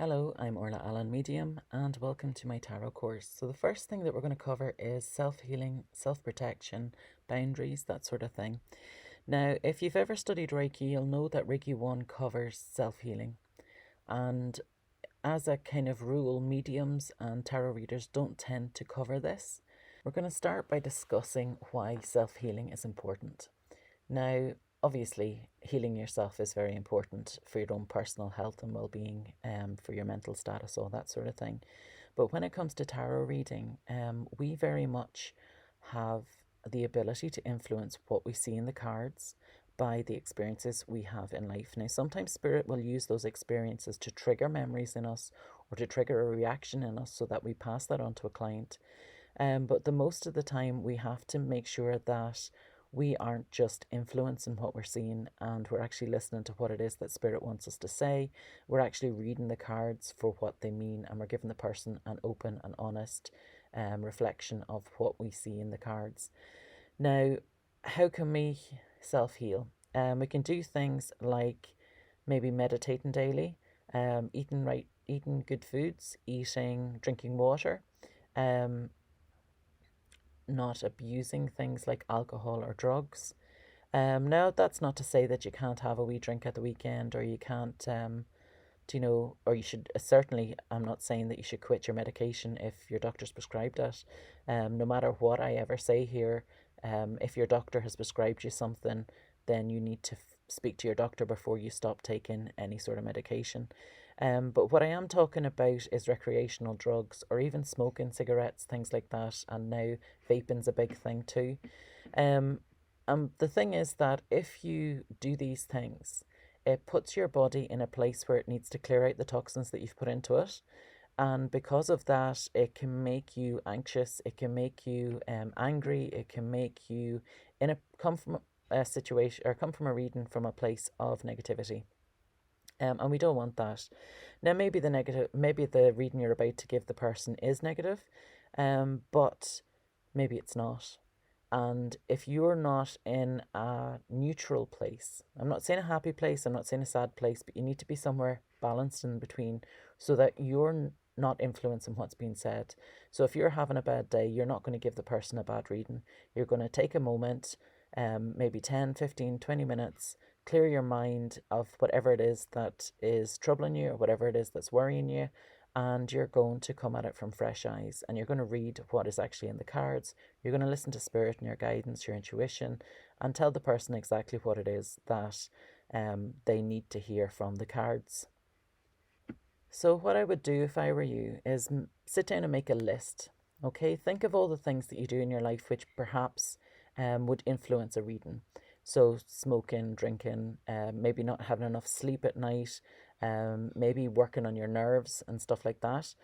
Hello, I'm Orla Allen Medium, and welcome to my tarot course. So, the first thing that we're going to cover is self healing, self protection, boundaries, that sort of thing. Now, if you've ever studied Reiki, you'll know that Reiki 1 covers self healing. And as a kind of rule, mediums and tarot readers don't tend to cover this. We're going to start by discussing why self healing is important. Now, obviously, healing yourself is very important for your own personal health and well being, for your mental status, all that sort of thing. But when it comes to tarot reading, we very much have the ability to influence what we see in the cards by the experiences we have in life. Now, sometimes spirit will use those experiences to trigger memories in us or to trigger a reaction in us so that we pass that on to a client. But the most of the time, we have to make sure that we aren't just influencing what we're seeing and we're actually listening to what it is that spirit wants us to say. We're actually reading the cards for what they mean and we're giving the person an open and honest reflection of what we see in the cards. Now, how can we self heal? We can do things like maybe meditating daily, eating good foods, drinking water, um, not abusing things like alcohol or drugs. Now, that's not to say that you can't have a wee drink at the weekend or you can't, or you should certainly, I'm not saying that you should quit your medication if your doctor's prescribed it. No matter what I ever say here, if your doctor has prescribed you something, then you need to speak to your doctor before you stop taking any sort of medication. But what I am talking about is recreational drugs or even smoking cigarettes, things like that. And now vaping's a big thing too. Um, the thing is that if you do these things, it puts your body in a place where it needs to clear out the toxins that you've put into it. And because of that, it can make you anxious, it can make you angry, it can make you come from a situation or come from a reading from a place of negativity. And we don't want that. Now, maybe the reading you're about to give the person is negative, but maybe it's not. And if you're not in a neutral place, I'm not saying a happy place, I'm not saying a sad place, but you need to be somewhere balanced in between so that you're not influencing what's being said. So if you're having a bad day, you're not going to give the person a bad reading. You're going to take a moment, maybe 10, 15, 20 minutes, clear your mind of whatever it is that is troubling you or whatever it is that's worrying you, and you're going to come at it from fresh eyes and you're going to read what is actually in the cards. You're going to listen to spirit and your guidance, your intuition, and tell the person exactly what it is that they need to hear from the cards. So, what I would do if I were you is sit down and make a list. Okay, think of all the things that you do in your life which perhaps would influence a reading. So, smoking, drinking, maybe not having enough sleep at night, maybe working on your nerves and stuff like that.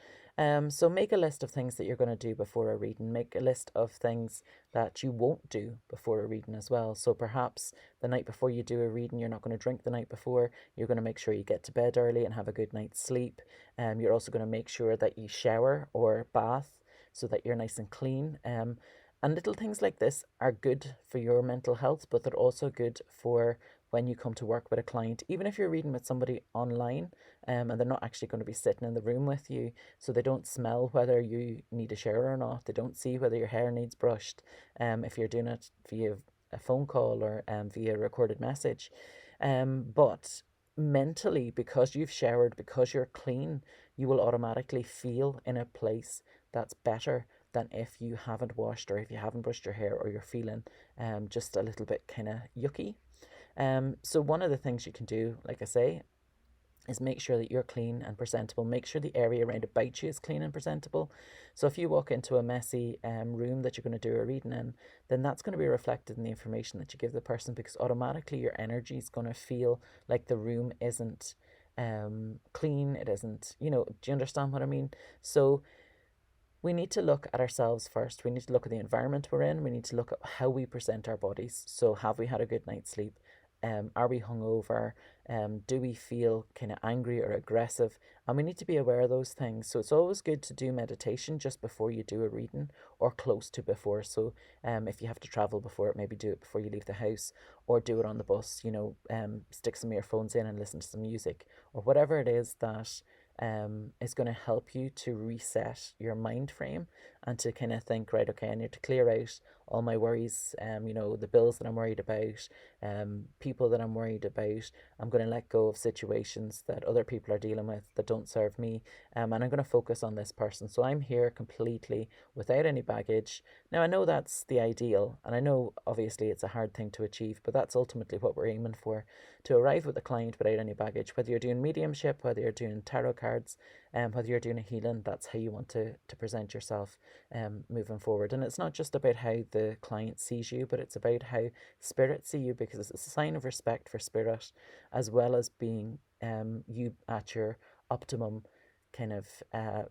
So, make a list of things that you're going to do before a reading. Make a list of things that you won't do before a reading as well. So, perhaps the night before you do a reading, you're not going to drink the night before. You're going to make sure you get to bed early and have a good night's sleep. You're also going to make sure that you shower or bath so that you're nice and clean. And little things like this are good for your mental health, but they're also good for when you come to work with a client, even if you're reading with somebody online, and they're not actually going to be sitting in the room with you, so they don't smell whether you need a shower or not. They don't see whether your hair needs brushed, if you're doing it via a phone call or via a recorded message. But mentally, because you've showered, because you're clean, you will automatically feel in a place that's better than if you haven't washed or if you haven't brushed your hair or you're feeling just a little bit kind of yucky. So one of the things you can do, like I say, is make sure that you're clean and presentable. Make sure the area around about you is clean and presentable. So if you walk into a messy room that you're going to do a reading in, then that's going to be reflected in the information that you give the person, because automatically your energy is going to feel like the room isn't clean. It isn't, do you understand what I mean? So we need to look at ourselves first. We need to look at the environment we're in. We need to look at how we present our bodies. So, have we had a good night's sleep? Are we hungover? Do we feel kind of angry or aggressive? And we need to be aware of those things. So, it's always good to do meditation just before you do a reading or close to before. So, if you have to travel before it, maybe do it before you leave the house or do it on the bus. Stick some earphones in and listen to some music or whatever it is that is going to help you to reset your mind frame and to kind of think, right, okay, I need to clear out all my worries, the bills that I'm worried about, people that I'm worried about. I'm going to let go of situations that other people are dealing with that don't serve me, and I'm going to focus on this person. So I'm here completely without any baggage. Now, I know that's the ideal, and I know obviously it's a hard thing to achieve, but that's ultimately what we're aiming for, to arrive with a client without any baggage. Whether you're doing mediumship, whether you're doing tarot cards, whether you're doing a healing, that's how you want to present yourself moving forward. And it's not just about how the client sees you, but it's about how spirit see you, because it's a sign of respect for spirit, as well as being you at your optimum kind of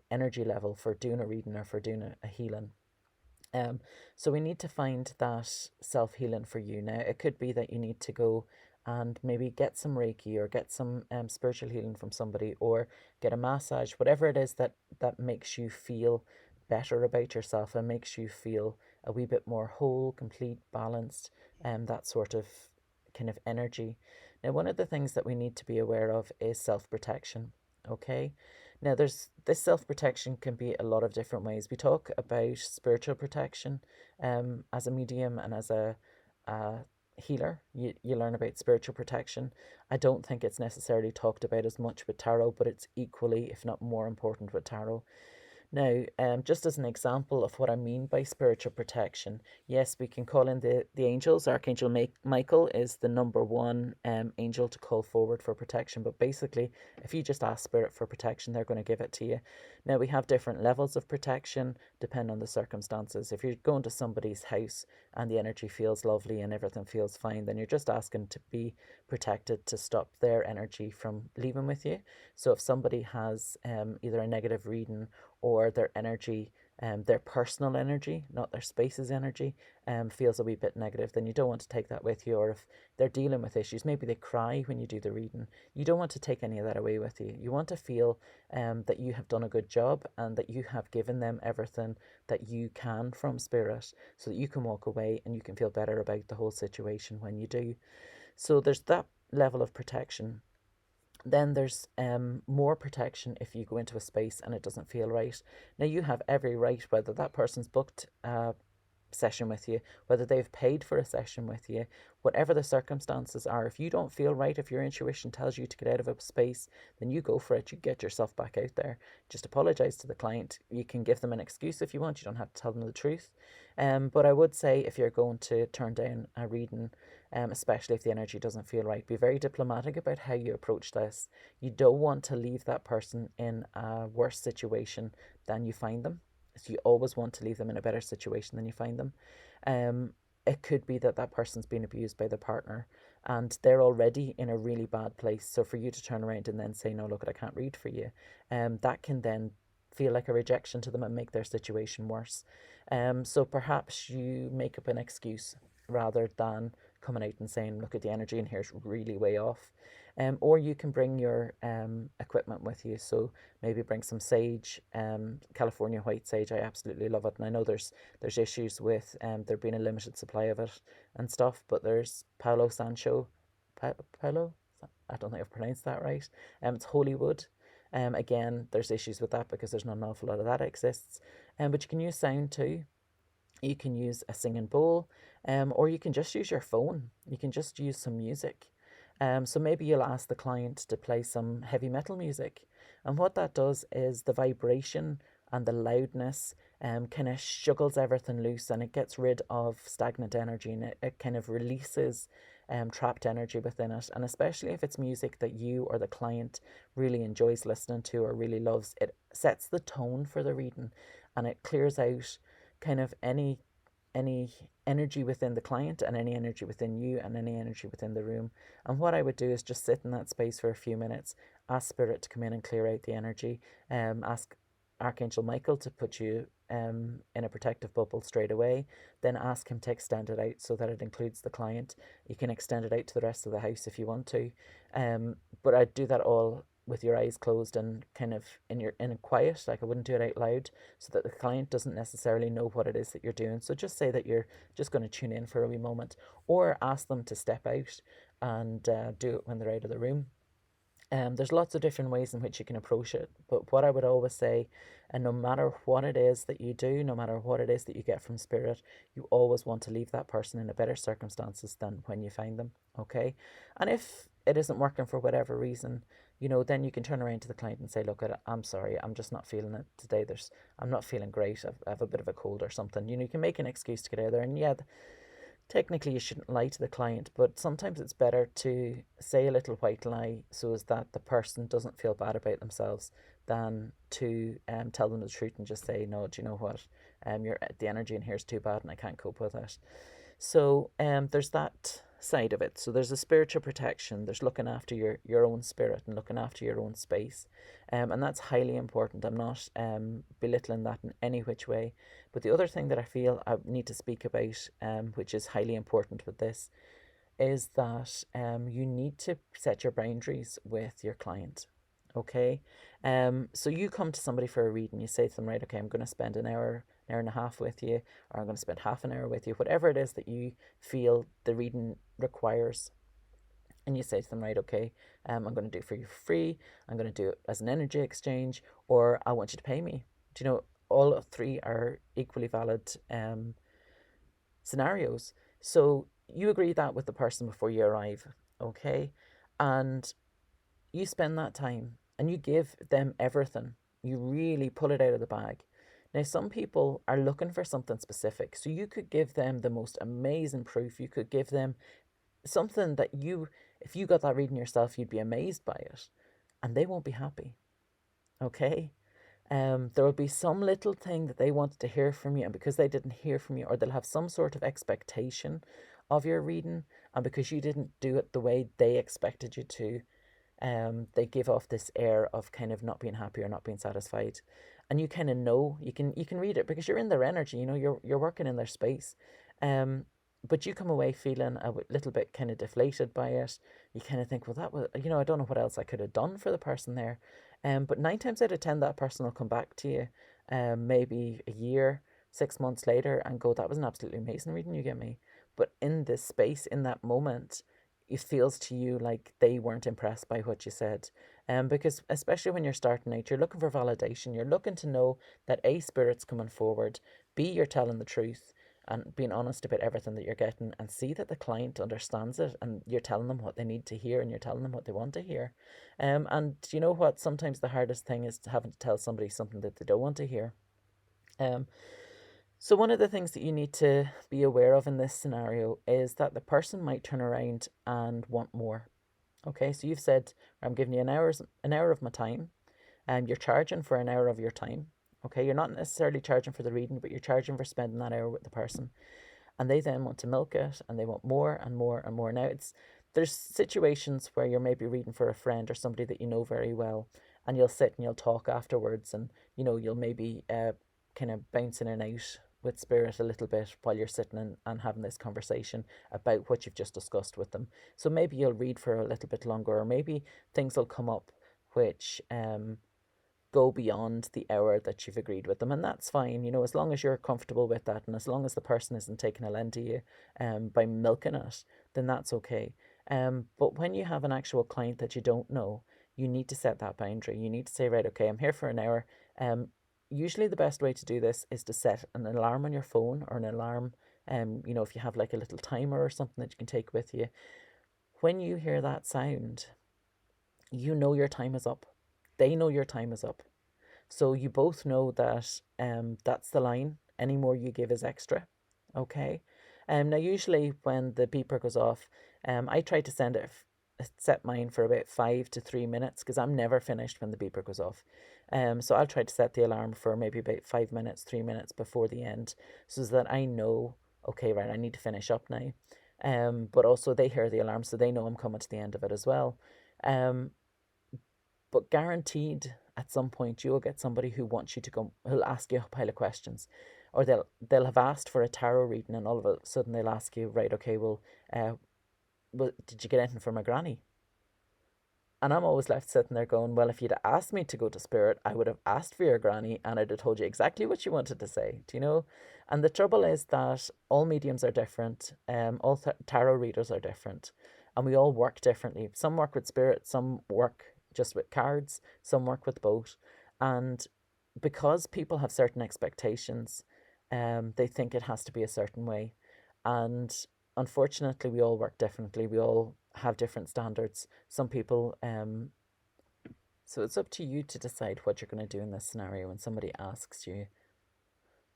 energy level for doing a reading or for doing a healing. Um, so we need to find that self healing for you. Now, it could be that you need to go and maybe get some Reiki or get some spiritual healing from somebody, or get a massage, whatever it is that makes you feel better about yourself and makes you feel a wee bit more whole, complete, balanced, that sort of kind of energy. Now, one of the things that we need to be aware of is self protection. Okay. Now, there's this self protection can be a lot of different ways. We talk about spiritual protection as a medium and as a healer. You learn about spiritual protection. I don't think it's necessarily talked about as much with tarot, but it's equally, if not more important with tarot. Now, just as an example of what I mean by spiritual protection, yes, we can call in the angels. Archangel Michael is the number one angel to call forward for protection. But basically, if you just ask Spirit for protection, they're going to give it to you. Now, we have different levels of protection depending on the circumstances. If you're going to somebody's house and the energy feels lovely and everything feels fine, then you're just asking to be protected, to stop their energy from leaving with you. So if somebody has either a negative reading, or their energy, their personal energy, not their space's energy, feels a wee bit negative, then you don't want to take that with you. Or if they're dealing with issues, maybe they cry when you do the reading, you don't want to take any of that away with you. You want to feel that you have done a good job and that you have given them everything that you can from spirit, so that you can walk away and you can feel better about the whole situation when you do. So there's that level of protection. Then there's more protection if you go into a space and it doesn't feel right. Now, you have every right, whether that person's booked a session with you, whether they've paid for a session with you, whatever the circumstances are. If you don't feel right, if your intuition tells you to get out of a space, then you go for it. You get yourself back out there. Just apologize to the client. You can give them an excuse if you want. You don't have to tell them the truth. But I would say, if you're going to turn down a reading, especially if the energy doesn't feel right, be very diplomatic about how you approach this. You don't want to leave that person in a worse situation than you find them. So you always want to leave them in a better situation than you find them. It could be that that person's been abused by the partner and they're already in a really bad place. So for you to turn around and then say, no, look, I can't read for you, that can then feel like a rejection to them and make their situation worse. So perhaps you make up an excuse rather than coming out and saying, look, at the energy in here is really way off. Or you can bring your equipment with you. So maybe bring some sage, California white sage. I absolutely love it, and I know there's issues with there being a limited supply of it and stuff. But there's Palo Sancho, Palo. I don't think I've pronounced that right. It's holy wood. Again, there's issues with that because there's not an awful lot of that exists. But you can use sound too. You can use a singing bowl, or you can just use your phone. You can just use some music. So maybe you'll ask the client to play some heavy metal music. And what that does is the vibration and the loudness kind of shuggles everything loose, and it gets rid of stagnant energy, and it kind of releases trapped energy within it. And especially if it's music that you or the client really enjoys listening to or really loves, it sets the tone for the reading, and it clears out kind of any energy within the client and any energy within you and any energy within the room. And what I would do is just sit in that space for a few minutes, ask Spirit to come in and clear out the energy, ask Archangel Michael to put you in a protective bubble straight away, then ask him to extend it out so that it includes the client. You can extend it out to the rest of the house if you want to, but I'd do that all with your eyes closed and kind of in a quiet, like I wouldn't do it out loud, so that the client doesn't necessarily know what it is that you're doing. So just say that you're just going to tune in for a wee moment, or ask them to step out and do it when they're out of the room. There's lots of different ways in which you can approach it, but what I would always say, and no matter what it is that you do, no matter what it is that you get from spirit, you always want to leave that person in a better circumstances than when you find them, okay? And if it isn't working for whatever reason, then you can turn around to the client and say, look, I'm sorry, I'm just not feeling it today. I'm not feeling great. I have a bit of a cold or something. You can make an excuse to get out of there, and yeah, technically you shouldn't lie to the client, but sometimes it's better to say a little white lie so as that the person doesn't feel bad about themselves than to tell them the truth and just say, no, do you know what, the energy in here is too bad and I can't cope with it. So there's that side of it. So there's a spiritual protection. There's looking after your own spirit and looking after your own space, and that's highly important. I'm not belittling that in any which way. But the other thing that I feel I need to speak about, which is highly important with this, is that you need to set your boundaries with your client. Okay, so you come to somebody for a reading, you say to them, right, okay, I'm going to spend an hour and a half with you, or I'm going to spend half an hour with you, whatever it is that you feel the reading requires. And you say to them, right, okay, I'm going to do it for you for free, I'm going to do it as an energy exchange, or I want you to pay me. Do you know, all three are equally valid scenarios. So you agree that with the person before you arrive, okay? And you spend that time and you give them everything. You really pull it out of the bag. Now, some people are looking for something specific. So you could give them the most amazing proof. You could give them something that if you got that reading yourself, you'd be amazed by it. And they won't be happy. Okay? There will be some little thing that they wanted to hear from you, and because they didn't hear from you, or they'll have some sort of expectation of your reading, and because you didn't do it the way they expected you to, they give off this air of kind of not being happy or not being satisfied. And you kind of know, you can read it because you're in their energy, you're working in their space. But you come away feeling a little bit kind of deflated by it. You kind of think, well, that was, I don't know what else I could have done for the person there. But 9 times out of 10, that person will come back to you, maybe a year, 6 months later, and go, that was an absolutely amazing reading you gave me. But in this space, in that moment, it feels to you like they weren't impressed by what you said. Because especially when you're starting out, you're looking for validation. You're looking to know that A, spirit's coming forward, B, you're telling the truth and being honest about everything that you're getting, and see that the client understands it and you're telling them what they need to hear and you're telling them what they want to hear. And you know what? Sometimes the hardest thing is having to tell somebody something that they don't want to hear. So one of the things that you need to be aware of in this scenario is that the person might turn around and want more. Okay, so you've said, I'm giving you an hour of my time, and you're charging for an hour of your time. Okay, you're not necessarily charging for the reading, but you're charging for spending that hour with the person. And they then want to milk it and they want more and more and more. Now there's situations where you're maybe reading for a friend or somebody that you know very well, and you'll sit and you'll talk afterwards, and you'll maybe kind of bounce in and out with spirit a little bit while you're sitting and having this conversation about what you've just discussed with them. So maybe you'll read for a little bit longer, or maybe things will come up which go beyond the hour that you've agreed with them, and that's fine. As long as you're comfortable with that, and as long as the person isn't taking a lend to you by milking it, then that's okay. But when you have an actual client that you don't know, you need to set that boundary. You need to say, right, okay, I'm here for an hour. Usually the best way to do this is to set an alarm on your phone, or an alarm, if you have like a little timer or something that you can take with you. When you hear that sound, you know your time is up. They know your time is up. So you both know that that's the line. Any more you give is extra. Okay. Now usually when the beeper goes off, I try to set mine for about 5 to 3 minutes, because I'm never finished when the beeper goes off. So I'll try to set the alarm for maybe about 5 minutes, 3 minutes before the end, so that I know, okay, right, I need to finish up now. But also they hear the alarm, so they know I'm coming to the end of it as well. But guaranteed at some point you'll get somebody who wants you to go, who'll ask you a pile of questions, or they'll have asked for a tarot reading, and all of a sudden they'll ask you, right, okay, well, did you get anything from my granny? And I'm always left sitting there going, well, if you'd asked me to go to spirit, I would have asked for your granny and I'd have told you exactly what you wanted to say. Do you know? And the trouble is that all mediums are different. All tarot readers are different, and we all work differently. Some work with spirit, some work just with cards, some work with both. And because people have certain expectations, they think it has to be a certain way. And unfortunately, we all work differently. We all have different standards. Some people, so it's up to you to decide what you're going to do in this scenario when somebody asks you,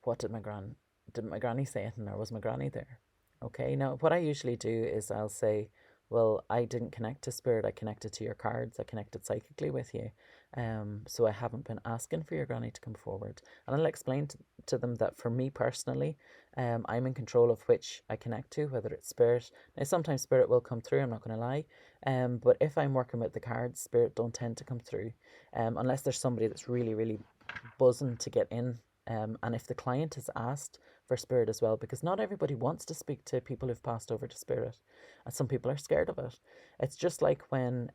what did my granny say anything, or was my granny there? Okay, now what I usually do is I'll say, well, I didn't connect to spirit, I connected to your cards, I connected psychically with you. So I haven't been asking for your granny to come forward. And I'll explain to them that for me personally, I'm in control of which I connect to, whether it's spirit. Now sometimes spirit will come through, I'm not going to lie. But if I'm working with the cards, spirit don't tend to come through. Unless there's somebody that's really, really buzzing to get in. And if the client has asked for spirit as well, because not everybody wants to speak to people who've passed over to spirit, and some people are scared of it. It's just like when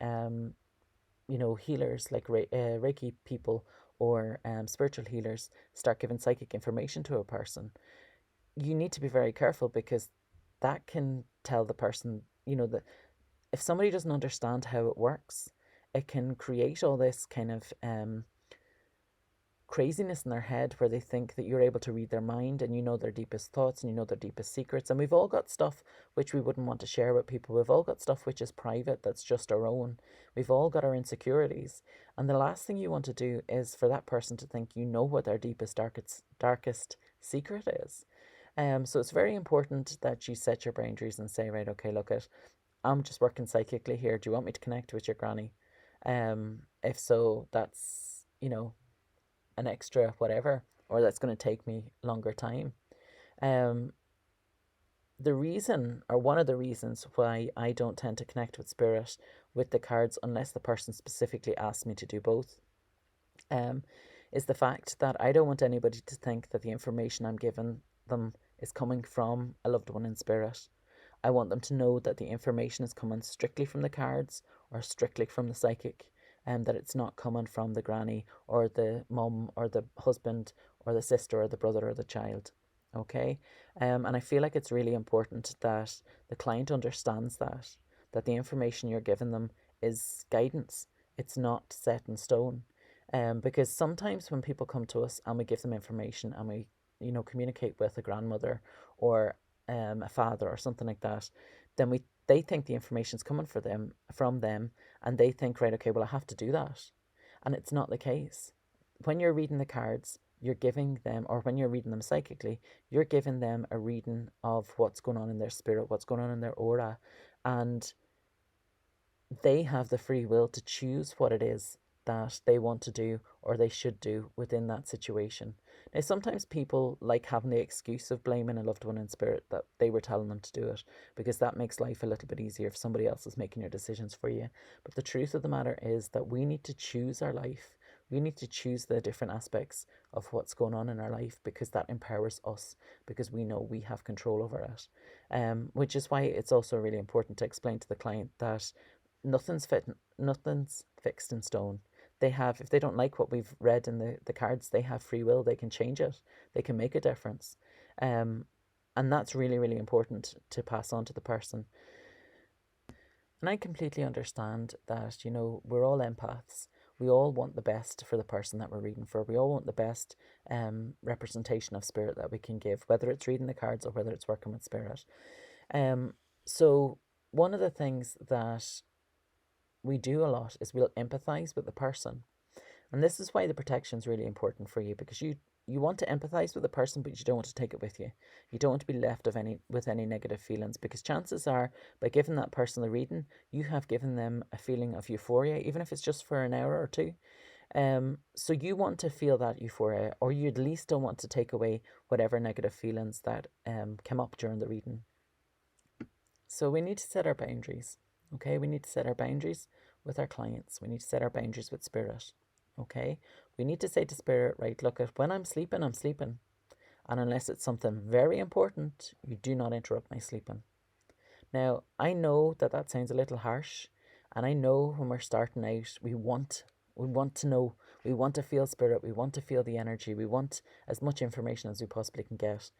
healers like Reiki people or spiritual healers start giving psychic information to a person. You need to be very careful, because that can tell the person, that if somebody doesn't understand how it works, it can create all this kind of craziness in their head, where they think that you're able to read their mind, and you know their deepest thoughts, and you know their deepest secrets. And we've all got stuff which we wouldn't want to share with people. We've all got stuff which is private, that's just our own. We've all got our insecurities, and the last thing you want to do is for that person to think you know what their deepest, darkest secret is. So it's very important that you set your boundaries and say, right, okay, look, I'm just working psychically here. Do you want me to connect with your granny? If so, that's an extra whatever, or that's going to take me longer time. The reason, or one of the reasons why I don't tend to connect with spirit with the cards, unless the person specifically asks me to do both, is the fact that I don't want anybody to think that the information I'm giving them is coming from a loved one in spirit. I want them to know that the information is coming strictly from the cards or strictly from the psychic, and that it's not coming from the granny or the mum or the husband or the sister or the brother or the child. Okay? And I feel like it's really important that the client understands that the information you're giving them is guidance. It's not set in stone. Because sometimes when people come to us and we give them information and we, communicate with a grandmother or a father or something like that, then they think the information's coming from them, and they think, right, okay, well, I have to do that. And it's not the case. When you're reading the cards, you're giving them, or when you're reading them psychically, you're giving them a reading of what's going on in their spirit, what's going on in their aura, and they have the free will to choose what it is that they want to do or they should do within that situation. Now, sometimes people like having the excuse of blaming a loved one in spirit that they were telling them to do it, because that makes life a little bit easier if somebody else is making your decisions for you. But the truth of the matter is that we need to choose our life. We need to choose the different aspects of what's going on in our life, because that empowers us, because we know we have control over it. Which is why it's also really important to explain to the client that nothing's fixed in stone. They have, if they don't like what we've read in the cards, they have free will. They can change it. They can make a difference. And that's really, really important to pass on to the person. And I completely understand that, we're all empaths. We all want the best for the person that we're reading for. We all want the best representation of spirit that we can give, whether it's reading the cards or whether it's working with spirit. So one of the things that we do a lot is we'll empathize with the person. And this is why the protection is really important for you, because you want to empathize with the person, but you don't want to take it with you. You don't want to be left with any negative feelings, because chances are, by giving that person the reading, you have given them a feeling of euphoria, even if it's just for an hour or two. So you want to feel that euphoria, or you at least don't want to take away whatever negative feelings that came up during the reading. So we need to set our boundaries. Okay, we need to set our boundaries with our clients. We need to set our boundaries with spirit. Okay, we need to say to spirit, right, look, when I'm sleeping, I'm sleeping. And unless it's something very important, you do not interrupt my sleeping. Now, I know that sounds a little harsh. And I know when we're starting out, we want to know, we want to feel spirit, we want to feel the energy, we want as much information as we possibly can get.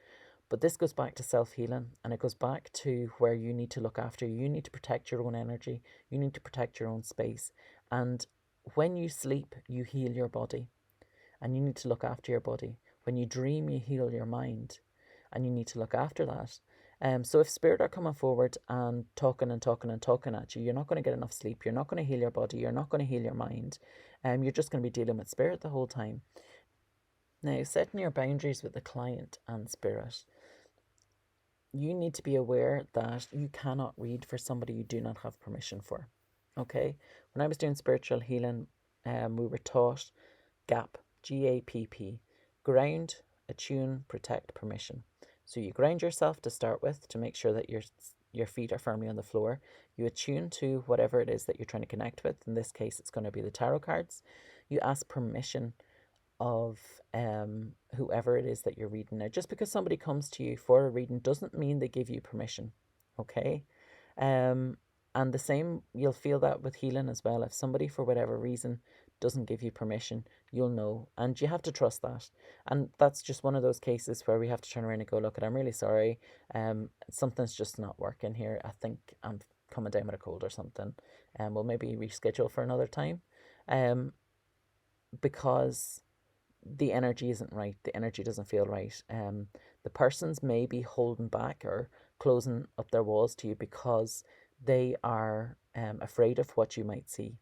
But this goes back to self-healing, and it goes back to where you need to look after you. You need to protect your own energy. You need to protect your own space. And when you sleep, you heal your body, and you need to look after your body. When you dream, you heal your mind, and you need to look after that. So if spirit are coming forward and talking and talking and talking at you, you're not going to get enough sleep. You're not going to heal your body. You're not going to heal your mind. You're just going to be dealing with spirit the whole time. Now, setting your boundaries with the client and spirit, you need to be aware that you cannot read for somebody you do not have permission for. Okay? When I was doing spiritual healing, we were taught GAP, GAPP, ground, attune, protect, permission. So you ground yourself to start with to make sure that your feet are firmly on the floor. You attune to whatever it is that you're trying to connect with. In this case, it's going to be the tarot cards. You ask permission of whoever it is that you're reading. Now, just because somebody comes to you for a reading doesn't mean they give you permission, okay? And the same, you'll feel that with healing as well. If somebody, for whatever reason, doesn't give you permission, you'll know, and you have to trust that. And that's just one of those cases where we have to turn around and go, look, I'm really sorry. Something's just not working here. I think I'm coming down with a cold or something. And we'll maybe reschedule for another time. Because the energy isn't right. The energy doesn't feel right. The persons may be holding back or closing up their walls to you because they are afraid of what you might see.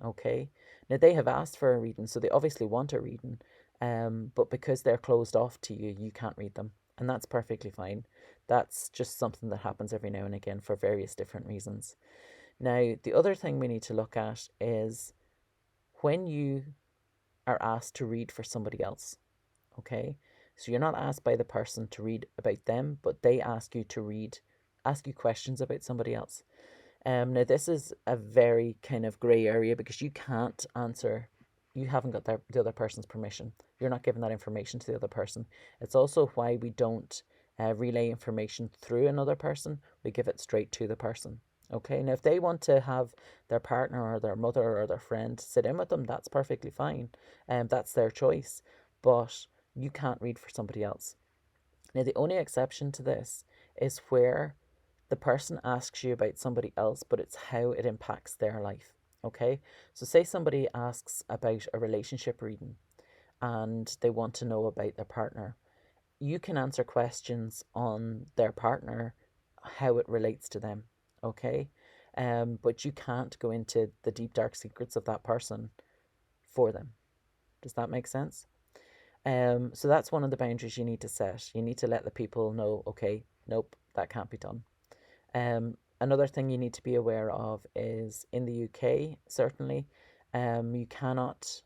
Okay. Now they have asked for a reading, so they obviously want a reading. But because they're closed off to you, you can't read them, and that's perfectly fine. That's just something that happens every now and again for various different reasons. Now, the other thing we need to look at is when you are asked to read for somebody else. Okay, so you're not asked by the person to read about them, but they ask you to ask you questions about somebody else. Now this is a very kind of grey area because you can't answer. You haven't got the other person's permission. You're not giving that information to the other person. It's also why we don't relay information through another person. We give it straight to the person. Okay, now if they want to have their partner or their mother or their friend sit in with them, that's perfectly fine. That's their choice. But you can't read for somebody else. Now, the only exception to this is where the person asks you about somebody else, but it's how it impacts their life. Okay, so say somebody asks about a relationship reading and they want to know about their partner. You can answer questions on their partner, how it relates to them. Okay, but you can't go into the deep dark secrets of that person for them. Does that make sense? So that's one of the boundaries you need to set. You need to let the people know, okay, nope, that can't be done. Another thing you need to be aware of is in the UK, certainly, you cannot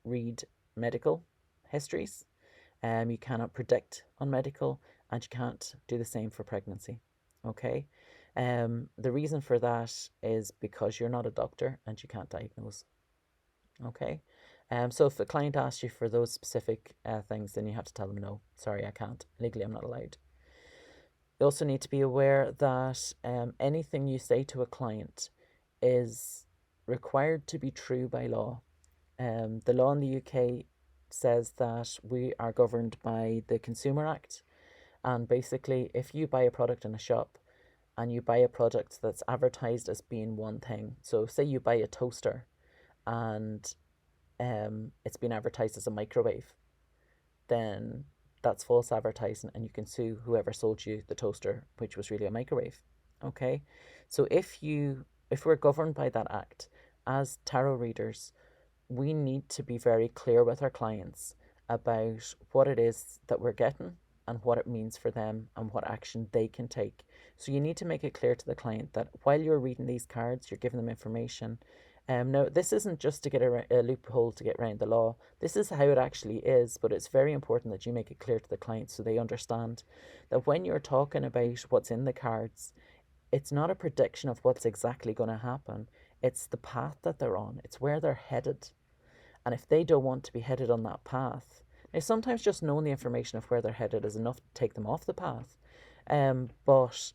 read medical histories. You cannot predict on medical, and you can't do the same for pregnancy. Okay. The reason for that is because you're not a doctor and you can't diagnose. Okay. So if a client asks you for those specific things, then you have to tell them no. Sorry, I can't. Legally, I'm not allowed. You also need to be aware that anything you say to a client is required to be true by law. The law in the UK says that we are governed by the Consumer Act, and basically, if you buy a product in a shop and you buy a product that's advertised as being one thing, so say you buy a toaster and it's been advertised as a microwave, then that's false advertising and you can sue whoever sold you the toaster, which was really a microwave. Okay, so if we're governed by that act as tarot readers, we need to be very clear with our clients about what it is that we're getting and what it means for them and what action they can take. So you need to make it clear to the client that while you're reading these cards, you're giving them information. Now, this isn't just to get a loophole to get around the law. This is how it actually is, but it's very important that you make it clear to the client so they understand that when you're talking about what's in the cards, it's not a prediction of what's exactly going to happen. It's the path that they're on. It's where they're headed. And if they don't want to be headed on that path, now sometimes just knowing the information of where they're headed is enough to take them off the path. But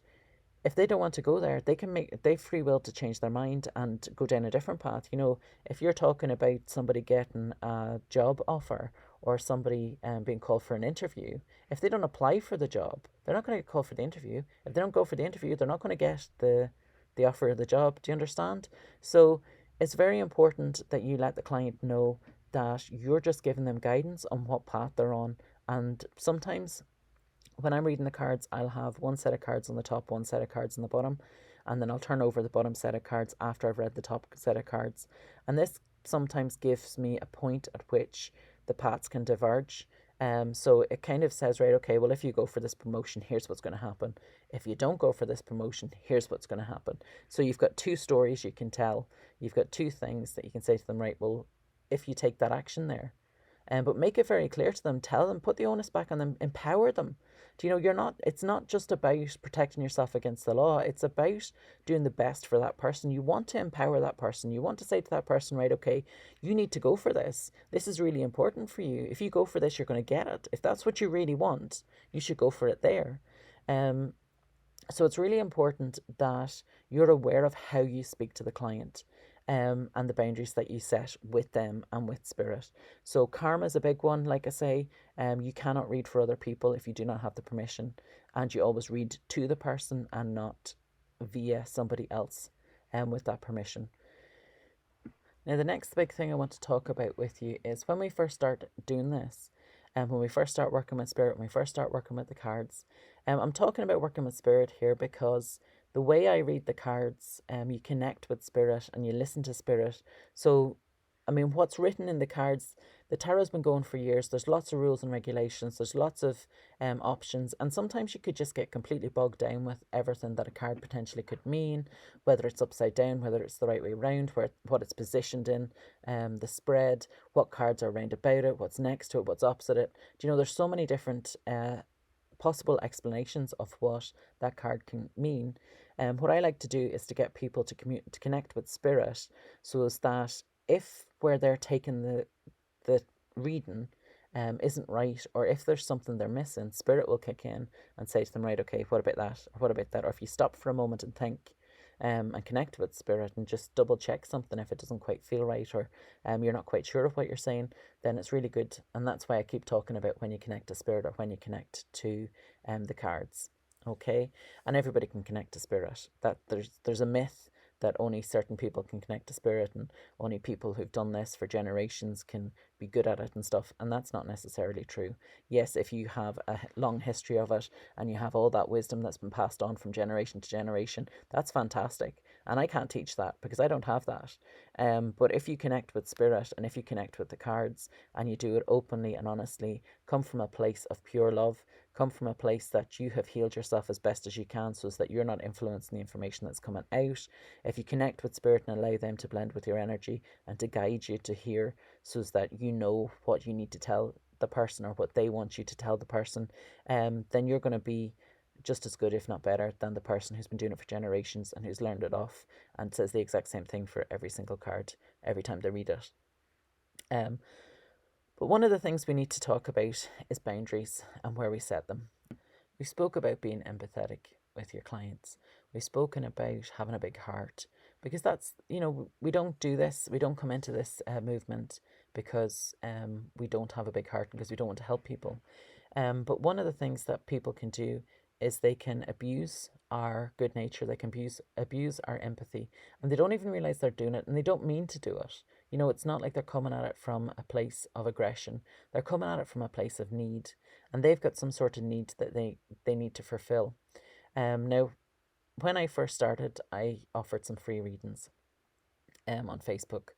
if they don't want to go there, they free will to change their mind and go down a different path. You know, if you're talking about somebody getting a job offer or somebody being called for an interview, if they don't apply for the job, they're not going to get called for the interview. If they don't go for the interview, they're not going to get the offer of the job. Do you understand? So it's very important that you let the client know that you're just giving them guidance on what path they're on. And sometimes when I'm reading the cards, I'll have one set of cards on the top, one set of cards on the bottom, and then I'll turn over the bottom set of cards after I've read the top set of cards. And this sometimes gives me a point at which the paths can diverge. So it kind of says, right, okay, well, if you go for this promotion, here's what's going to happen. If you don't go for this promotion, here's what's going to happen. So you've got two stories you can tell. You've got two things that you can say to them, right, well, if you take that action there, but make it very clear to them, tell them, put the onus back on them, empower them. Do you know, it's not just about protecting yourself against the law, it's about doing the best for that person. You want to empower that person. You want to say to that person, right, okay, you need to go for this. This is really important for you. If you go for this, you're going to get it. If that's what you really want, you should go for it there. So it's really important that you're aware of how you speak to the client, and the boundaries that you set with them and with spirit. So karma is a big one, like I say. You cannot read for other people if you do not have the permission, and you always read to the person and not via somebody else, with that permission. Now, the next big thing I want to talk about with you is when we first start doing this, and when we first start working with spirit, when we first start working with the cards. I'm talking about working with spirit here because the way I read the cards, you connect with spirit and you listen to spirit. So, I mean, what's written in the cards, the tarot's been going for years. There's lots of rules and regulations. There's lots of options. And sometimes you could just get completely bogged down with everything that a card potentially could mean, whether it's upside down, whether it's the right way around, what it's positioned in, the spread, what cards are round about it, what's next to it, what's opposite it. Do you know, there's so many different possible explanations of what that card can mean. What I like to do is to get people to connect with spirit, so as that if where they're taking the reading isn't right, or if there's something they're missing, spirit will kick in and say to them, right, okay, what about that? Or what about that? Or if you stop for a moment and think, and connect with spirit and just double check something if it doesn't quite feel right, or you're not quite sure of what you're saying, then it's really good. And that's why I keep talking about when you connect to spirit or when you connect to the cards. Okay, and everybody can connect to spirit. That there's a myth that only certain people can connect to spirit, and only people who've done this for generations can be good at it and stuff, and that's not necessarily true. Yes, if you have a long history of it and you have all that wisdom that's been passed on from generation to generation, that's fantastic, and I can't teach that because I don't have that. But if you connect with spirit and if you connect with the cards and you do it openly and honestly, come from a place of pure love, come from a place that you have healed yourself as best as you can, so as that you're not influencing the information that's coming out. If you connect with spirit and allow them to blend with your energy and to guide you to hear, so as that you know what you need to tell the person or what they want you to tell the person, then you're going to be just as good, if not better, than the person who's been doing it for generations and who's learned it off and says the exact same thing for every single card every time they read it. But one of the things we need to talk about is boundaries and where we set them. We spoke about being empathetic with your clients. We've spoken about having a big heart, because that's, we don't do this, we don't come into this movement because we don't have a big heart and because we don't want to help people. But one of the things that people can do is they can abuse our good nature, they can abuse our empathy, and they don't even realize they're doing it, and they don't mean to do it. It's not like they're coming at it from a place of aggression. They're coming at it from a place of need, and they've got some sort of need that they need to fulfill. Now, when I first started, I offered some free readings on Facebook,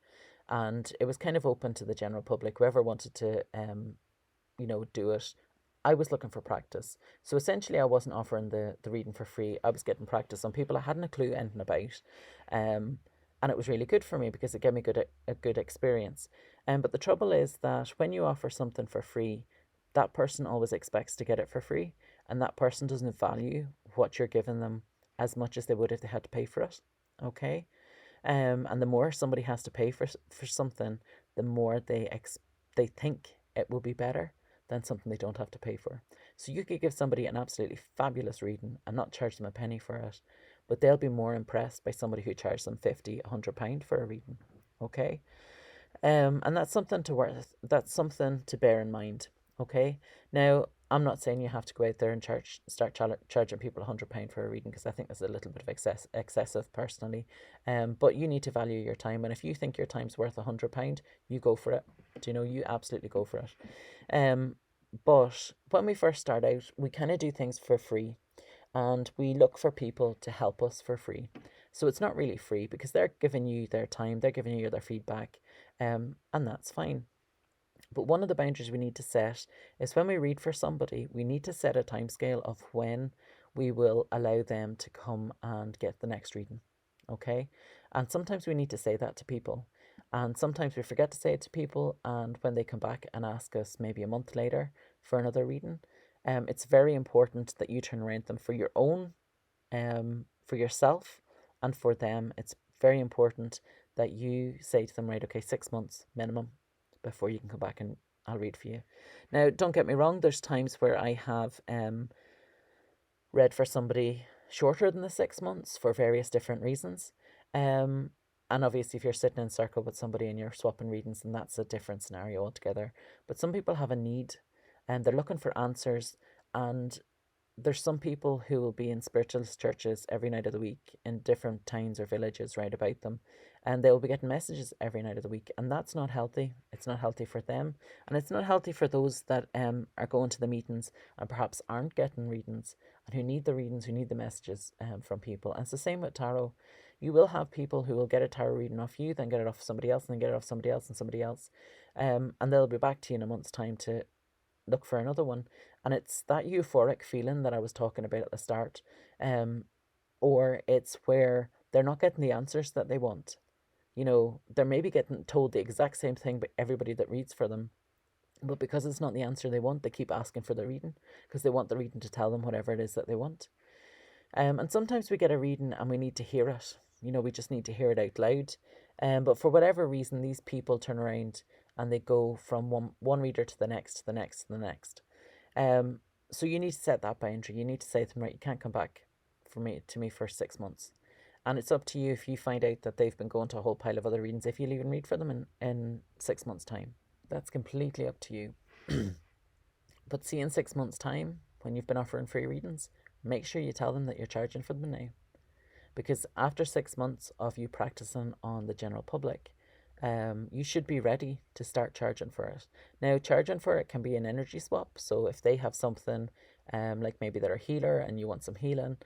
and it was kind of open to the general public, whoever wanted to do it. I was looking for practice. So essentially I wasn't offering the reading for free. I was getting practice on people I hadn't a clue anything about. And it was really good for me because it gave me a good experience. But the trouble is that when you offer something for free, that person always expects to get it for free, and that person doesn't value what you're giving them as much as they would if they had to pay for it. Okay? And the more somebody has to pay for something, the more they think it will be better than something they don't have to pay for. So you could give somebody an absolutely fabulous reading and not charge them a penny for it, but they'll be more impressed by somebody who charges them £50, £100 for a reading. Okay? And that's something to bear in mind. Okay? Now, I'm not saying you have to go out there and start charging people £100 for a reading, because I think that's a little bit of excessive personally. But you need to value your time, and if you think your time's worth £100, you go for it. Do you know, you absolutely go for it. But when we first start out, we kind of do things for free, and we look for people to help us for free. So it's not really free, because they're giving you their time, they're giving you their feedback, and that's fine. But one of the boundaries we need to set is when we read for somebody, we need to set a timescale of when we will allow them to come and get the next reading. Okay? And sometimes we need to say that to people. And sometimes we forget to say it to people. And when they come back and ask us maybe a month later for another reading, it's very important that you turn around them for your own, for yourself and for them. It's very important that you say to them, right, okay, 6 months minimum before you can come back and I'll read for you. Now, don't get me wrong, there's times where I have read for somebody shorter than the 6 months for various different reasons. And obviously, if you're sitting in a circle with somebody and you're swapping readings, then that's a different scenario altogether. But some people have a need and they're looking for answers. And there's some people who will be in spiritualist churches every night of the week in different towns or villages right about them, and they'll be getting messages every night of the week, and that's not healthy. It's not healthy for them, and it's not healthy for those that are going to the meetings and perhaps aren't getting readings, and who need the readings, who need the messages from people. And it's the same with tarot. You will have people who will get a tarot reading off you, then get it off somebody else, and then get it off somebody else and somebody else, and they'll be back to you in a month's time to look for another one. And it's that euphoric feeling that I was talking about at the start, or it's where they're not getting the answers that they want. You know, they're maybe getting told the exact same thing by everybody that reads for them, but because it's not the answer they want, they keep asking for the reading, because they want the reading to tell them whatever it is that they want. And sometimes we get a reading and we need to hear it. You know, we just need to hear it out loud. But for whatever reason, these people turn around and they go from one reader to the next, to the next, to the next. So you need to set that boundary. You need to say to them, right, you can't come back to me for 6 months. And it's up to you if you find out that they've been going to a whole pile of other readings, if you'll even read for them in 6 months' time. That's completely up to you. But see, in 6 months' time, when you've been offering free readings, make sure you tell them that you're charging for them now. Because after 6 months of you practicing on the general public, you should be ready to start charging for it. Now, charging for it can be an energy swap. So if they have something, like maybe they're a healer and you want some healing,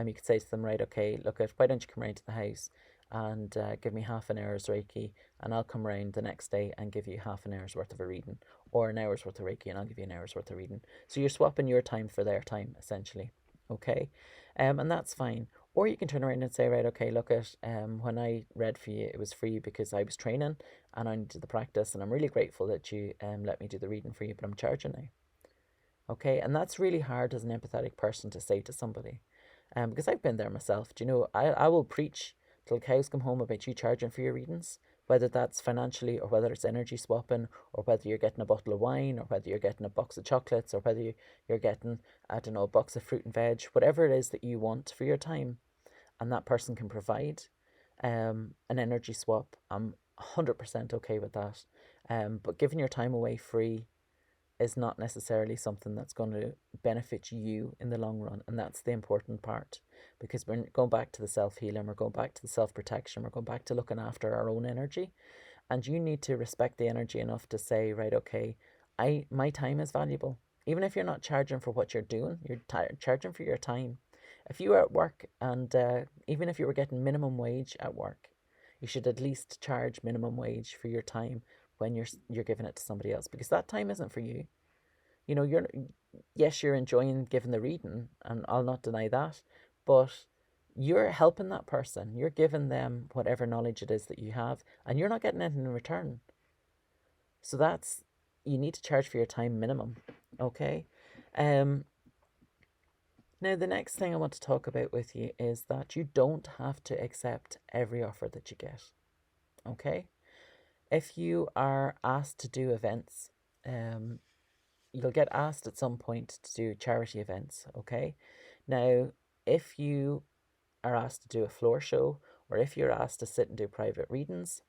you could say to them, right, okay, look, why don't you come round to the house and give me half an hour's Reiki, and I'll come round the next day and give you half an hour's worth of a reading, or an hour's worth of Reiki and I'll give you an hour's worth of reading. So you're swapping your time for their time, essentially. Okay, and that's fine. Or you can turn around and say, right, okay, look at when I read for you, it was free because I was training and I needed the practice, and I'm really grateful that you let me do the reading for you, but I'm charging now. Okay, and that's really hard as an empathetic person to say to somebody, because I've been there myself. Do you know, I will preach till cows come home about you charging for your readings, whether that's financially or whether it's energy swapping, or whether you're getting a bottle of wine, or whether you're getting a box of chocolates, or whether you're getting, I don't know, a box of fruit and veg, whatever it is that you want for your time, and that person can provide an energy swap. I'm 100% okay with that. But giving your time away free is not necessarily something that's going to benefit you in the long run. And that's the important part, because we're going back to the self-healing, we're going back to the self-protection, we're going back to looking after our own energy. And you need to respect the energy enough to say, right, okay, my time is valuable. Even if you're not charging for what you're doing, you're charging for your time. If you are at work, and even if you were getting minimum wage at work, you should at least charge minimum wage for your time when you're giving it to somebody else, because that time isn't for you. You know, you're enjoying giving the reading, and I'll not deny that, but you're helping that person. You're giving them whatever knowledge it is that you have, and you're not getting anything in return. So you need to charge for your time minimum. Okay. Now, the next thing I want to talk about with you is that you don't have to accept every offer that you get. Okay? If you are asked to do events, you'll get asked at some point to do charity events. Okay? Now, if you are asked to do a floor show, or if you're asked to sit and do private readings,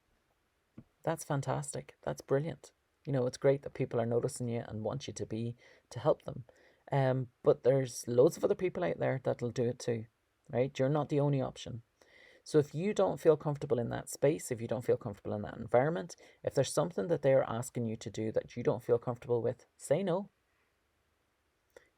that's fantastic. That's brilliant. You know, it's great that people are noticing you and want you to help them. But there's loads of other people out there that'll do it too, right? You're not the only option. So if you don't feel comfortable in that space, if you don't feel comfortable in that environment, if there's something that they're asking you to do that you don't feel comfortable with, say no.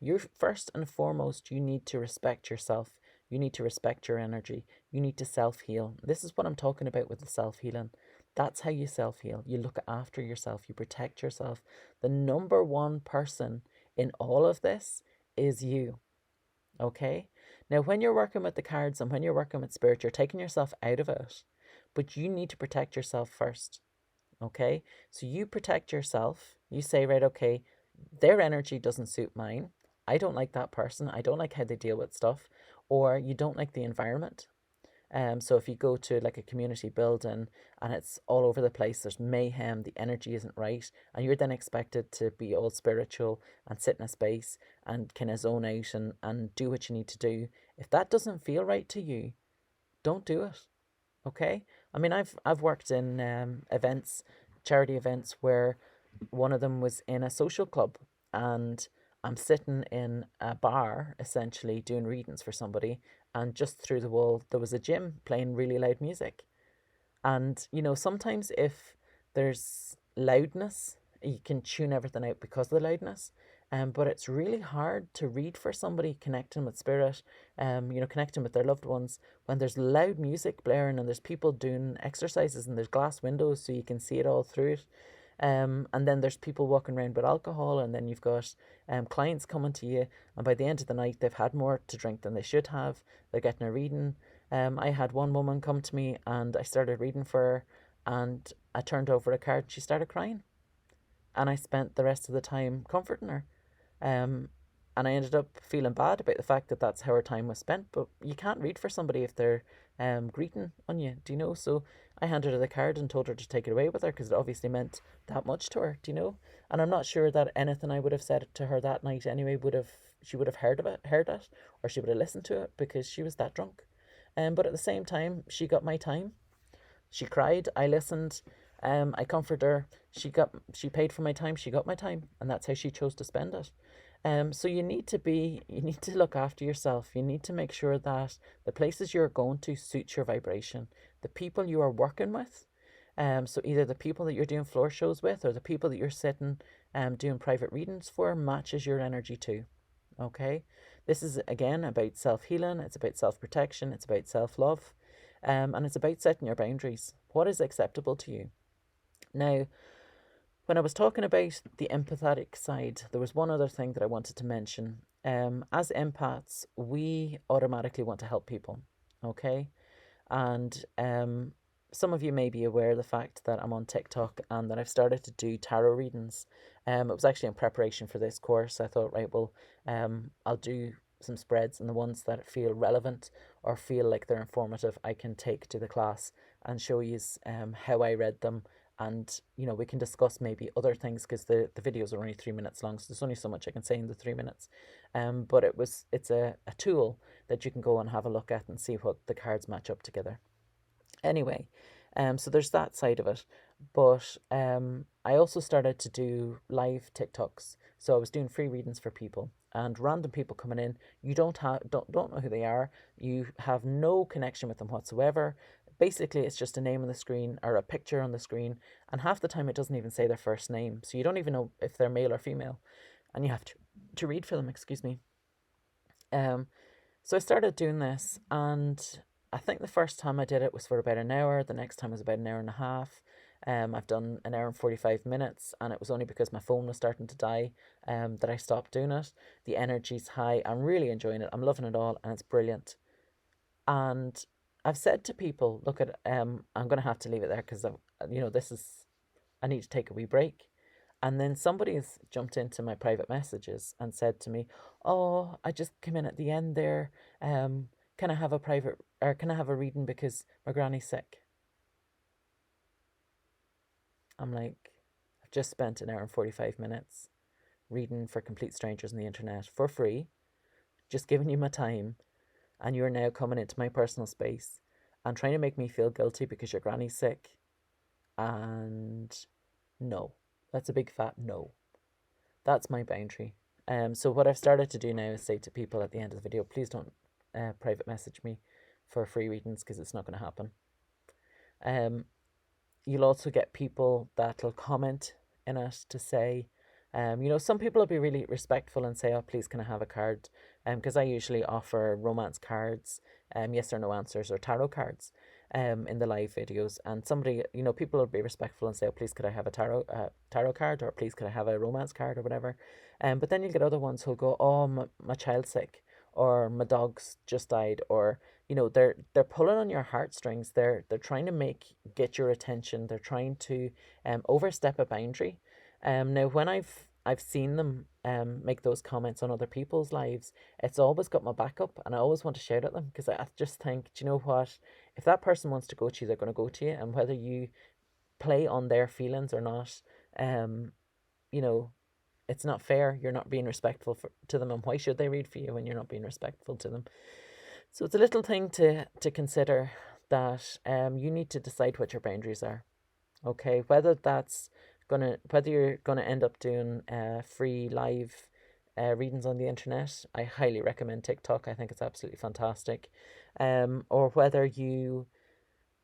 You're first and foremost, you need to respect yourself. You need to respect your energy. You need to self heal. This is what I'm talking about with the self healing. That's how you self heal. You look after yourself, you protect yourself. The number one person in all of this is you. Okay? Now, when you're working with the cards and when you're working with spirit, you're taking yourself out of it, but you need to protect yourself first. Okay? So you protect yourself. You say, right, okay, their energy doesn't suit mine. I don't like that person. I don't like how they deal with stuff. Or you don't like the environment. So if you go to like a community building and it's all over the place, there's mayhem, the energy isn't right, and you're then expected to be all spiritual and sit in a space and kind of zone out and do what you need to do. If that doesn't feel right to you, don't do it. Okay? I mean, I've worked in events, charity events, where one of them was in a social club, and I'm sitting in a bar essentially doing readings for somebody, and just through the wall there was a gym playing really loud music. And sometimes if there's loudness, you can tune everything out because of the loudness. But it's really hard to read for somebody connecting with spirit, connecting with their loved ones when there's loud music blaring and there's people doing exercises and there's glass windows so you can see it all through it. And then there's people walking around with alcohol, and then you've got clients coming to you, and by the end of the night, they've had more to drink than they should have. They're getting a reading. I had one woman come to me, and I started reading for her, and I turned over a card. She started crying, and I spent the rest of the time comforting her. Um, and I ended up feeling bad about the fact that that's how her time was spent. But you can't read for somebody if they're greeting on you, do you know? So I handed her the card and told her to take it away with her because it obviously meant that much to her, do you know? And I'm not sure that anything I would have said to her that night anyway she would have heard it, or she would have listened to it because she was that drunk. But at the same time, she got my time. She cried. I listened. I comforted her. She paid for my time. She got my time, and that's how she chose to spend it. So you need to look after yourself. You need to make sure that the places you're going to suit your vibration. The people you are working with. So either the people that you're doing floor shows with or the people that you're sitting doing private readings for matches your energy too. Okay? This is again about self-healing, it's about self-protection, it's about self-love, and it's about setting your boundaries. What is acceptable to you? Now, when I was talking about the empathetic side, there was one other thing that I wanted to mention. As empaths, we automatically want to help people, okay? And some of you may be aware of the fact that I'm on TikTok and that I've started to do tarot readings. It was actually in preparation for this course. I thought, right, well, I'll do some spreads, and the ones that feel relevant or feel like they're informative, I can take to the class and show you how I read them. And we can discuss maybe other things because the videos are only 3 minutes long, so there's only so much I can say in the 3 minutes. But it's a tool that you can go and have a look at and see what the cards match up together. Anyway, so there's that side of it. But I also started to do live TikToks. So I was doing free readings for people and random people coming in. You don't know who they are. You have no connection with them whatsoever. Basically, it's just a name on the screen or a picture on the screen, and half the time it doesn't even say their first name. So you don't even know if they're male or female, and you have to read for them, excuse me. So I started doing this, and I think the first time I did it was for about an hour. The next time was about an hour and a half. I've done an hour and 45 minutes, and it was only because my phone was starting to die that I stopped doing it. The energy's high. I'm really enjoying it. I'm loving it all, and it's brilliant. And I've said to people, look at I'm gonna have to leave it there because I need to take a wee break. And then somebody has jumped into my private messages and said to me, "Oh, I just came in at the end there. Can I have a private or can I have a reading because my granny's sick?" I'm like, I've just spent an hour and 45 minutes reading for complete strangers on the internet for free, just giving you my time, and you're now coming into my personal space and trying to make me feel guilty because your granny's sick. And no, that's a big fat no. That's my boundary. So what I've started to do now is say to people at the end of the video, please don't private message me for free readings because it's not going to happen. You'll also get people that'll comment in it to say, some people will be really respectful and say, oh, please, can I have a card? Because I usually offer romance cards, yes or no answers, or tarot cards in the live videos. And somebody, people will be respectful and say, oh, please, could I have a tarot card? Or please, could I have a romance card or whatever? But then you'll get other ones who'll go, oh, my child's sick, or my dog's just died, or they're pulling on your heartstrings. They're trying to get your attention. They're trying to overstep a boundary. Now when I've seen them make those comments on other people's lives, it's always got my back up, and I always want to shout at them because I just think, do you know what? If that person wants to go to you, they're going to go to you, and whether you play on their feelings or not, you know, it's not fair. You're not being respectful to them, and why should they read for you when you're not being respectful to them? So it's a little thing to consider that you need to decide what your boundaries are. Okay, whether you're gonna end up doing free live readings on the internet, I highly recommend TikTok. I think it's absolutely fantastic. Or whether you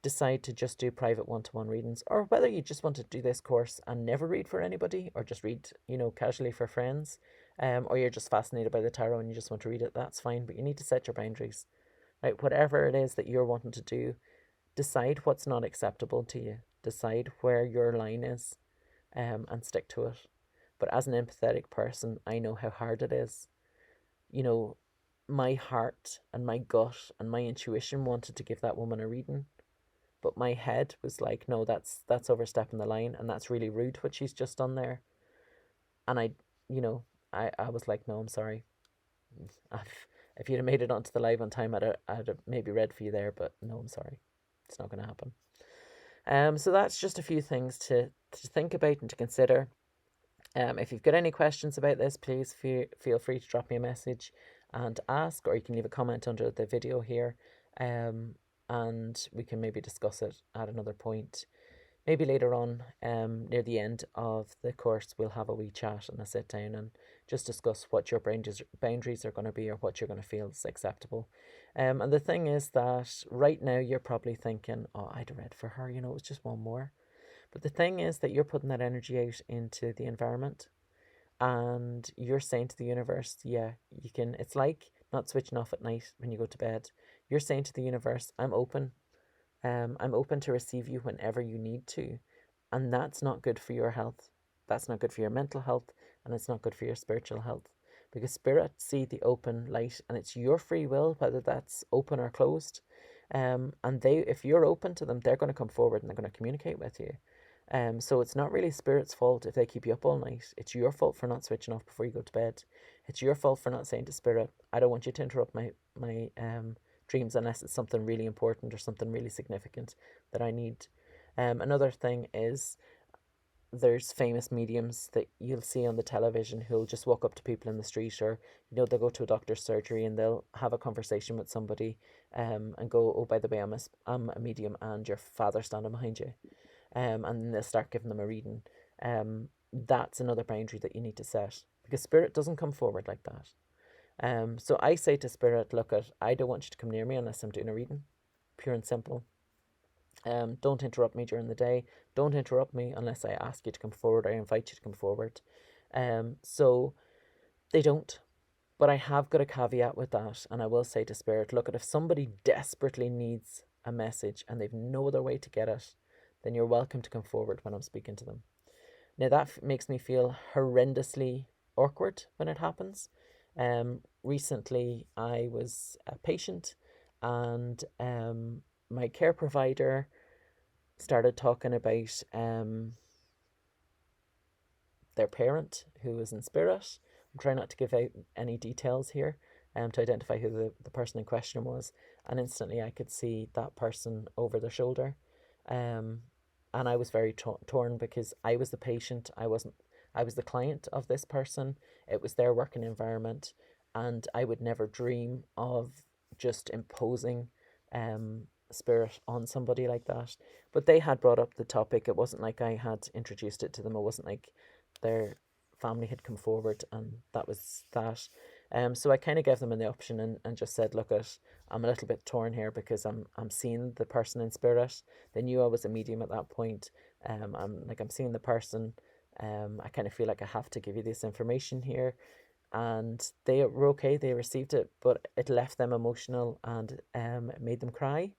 decide to just do private one-to-one readings, or whether you just want to do this course and never read for anybody, or just read, casually for friends, or you're just fascinated by the tarot and you just want to read it, that's fine, but you need to set your boundaries, right? Whatever it is that you're wanting to do, decide what's not acceptable to you, decide where your line is, and stick to it. But as an empathetic person, I know how hard it is. My heart and my gut and my intuition wanted to give that woman a reading, but my head was like, no, that's overstepping the line, and that's really rude what she's just done there. And I was like, no, I'm sorry. If you'd have made it onto the live on time, I'd have maybe read for you there, but no, I'm sorry. It's not going to happen. So that's just a few things to think about and to consider. If you've got any questions about this, please feel free to drop me a message and ask, or you can leave a comment under the video here, and we can maybe discuss it at another point. Maybe later on, near the end of the course, we'll have a wee chat and a sit down and just discuss what your boundaries are going to be, or what you're going to feel is acceptable. And the thing is that right now you're probably thinking, oh, I'd have read for her, it was just one more. But the thing is that you're putting that energy out into the environment, and you're saying to the universe, yeah, you can. It's like not switching off at night when you go to bed. You're saying to the universe, I'm open. I'm open to receive you whenever you need to. And that's not good for your health. That's not good for your mental health, and it's not good for your spiritual health. Because spirit see the open light, and it's your free will whether that's open or closed. And if you're open to them, they're going to come forward and they're going to communicate with you. So it's not really spirit's fault if they keep you up all night. It's your fault for not switching off before you go to bed. It's your fault for not saying to spirit, I don't want you to interrupt my dreams unless it's something really important or something really significant that I need. Another thing is, there's famous mediums that you'll see on the television who'll just walk up to people in the street, or they'll go to a doctor's surgery and they'll have a conversation with somebody, and go, oh, by the way, I'm a medium and your father's standing behind you, and then they'll start giving them a reading. That's another boundary that you need to set, because spirit doesn't come forward like that. So I say to spirit, look, I don't want you to come near me unless I'm doing a reading, pure and simple. Don't interrupt me during the day. Don't interrupt me unless I ask you to come forward or I invite you to come forward. So they don't. But I have got a caveat with that, and I will say to spirit, look, if somebody desperately needs a message and they've no other way to get it, then you're welcome to come forward when I'm speaking to them. Now that makes me feel horrendously awkward when it happens. Recently I was a patient, and my care provider started talking about their parent who was in spirit. I'm trying not to give out any details here, to identify who the person in question was. And instantly I could see that person over their shoulder. And I was very torn, because I was the patient. I was the client of this person. It was their working environment, and I would never dream of just imposing spirit on somebody like that. But they had brought up the topic. It wasn't like I had introduced it to them. It wasn't like their family had come forward, and that was that. So I kind of gave them the option, and just said, look, I'm a little bit torn here because I'm seeing the person in spirit. They knew I was a medium at that point. I'm seeing the person. I kind of feel like I have to give you this information here, and they were okay. They received it, but it left them emotional, and it made them cry,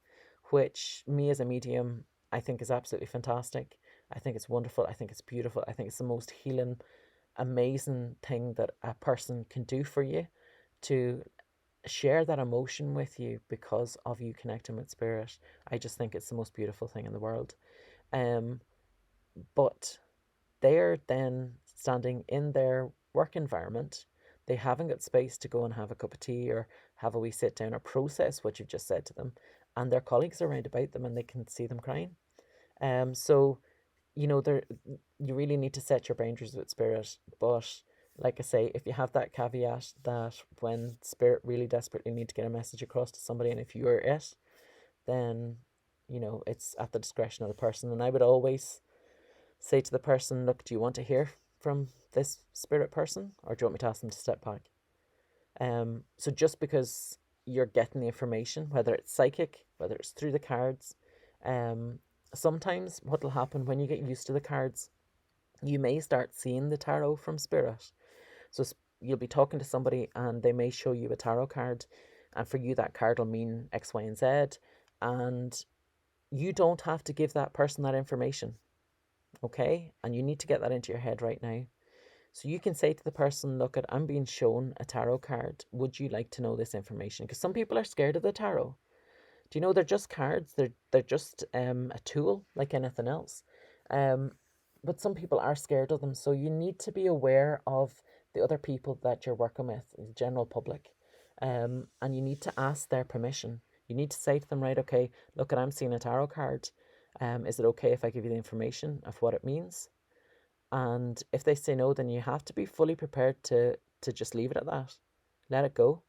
which me as a medium, I think is absolutely fantastic. I think it's wonderful. I think it's beautiful. I think it's the most healing, amazing thing that a person can do for you, to share that emotion with you because of you connecting with spirit. I just think it's the most beautiful thing in the world. Um, but they're then standing in their work environment. They haven't got space to go and have a cup of tea or have a wee sit down or process what you've just said to them. And their colleagues are around about them and they can see them crying. So there, you really need to set your boundaries with spirit. But like I say, if you have that caveat that when spirit really desperately need to get a message across to somebody, and if you're it, then it's at the discretion of the person. And I would always say to the person, look, do you want to hear from this spirit person, or do you want me to ask them to step back? So just because you're getting the information, whether it's psychic, whether it's through the cards, sometimes what will happen when you get used to the cards, you may start seeing the tarot from spirit. So you'll be talking to somebody and they may show you a tarot card, and for you that card will mean X, Y, and Z, and you don't have to give that person that information, okay? And you need to get that into your head right now. So you can say to the person, look, I'm being shown a tarot card. Would you like to know this information? Because some people are scared of the tarot. Do you know they're just cards? They're just a tool like anything else. But some people are scared of them. So you need to be aware of the other people that you're working with, the general public. And you need to ask their permission. You need to say to them, right, okay, look, I'm seeing a tarot card. Is it okay if I give you the information of what it means? And if they say no, then you have to be fully prepared to just leave it at that. Let it go.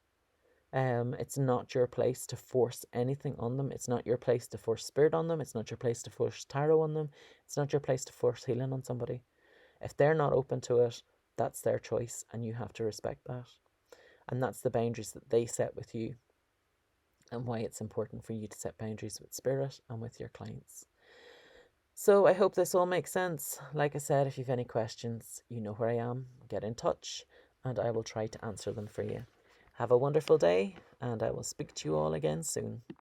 It's not your place to force anything on them. It's not your place to force spirit on them. It's not your place to force tarot on them. It's not your place to force healing on somebody. If they're not open to it, that's their choice, and you have to respect that. And that's the boundaries that they set with you, and why it's important for you to set boundaries with spirit and with your clients. So I hope this all makes sense. Like I said, if you've any questions, you know where I am. Get in touch and I will try to answer them for you. Have a wonderful day, and I will speak to you all again soon.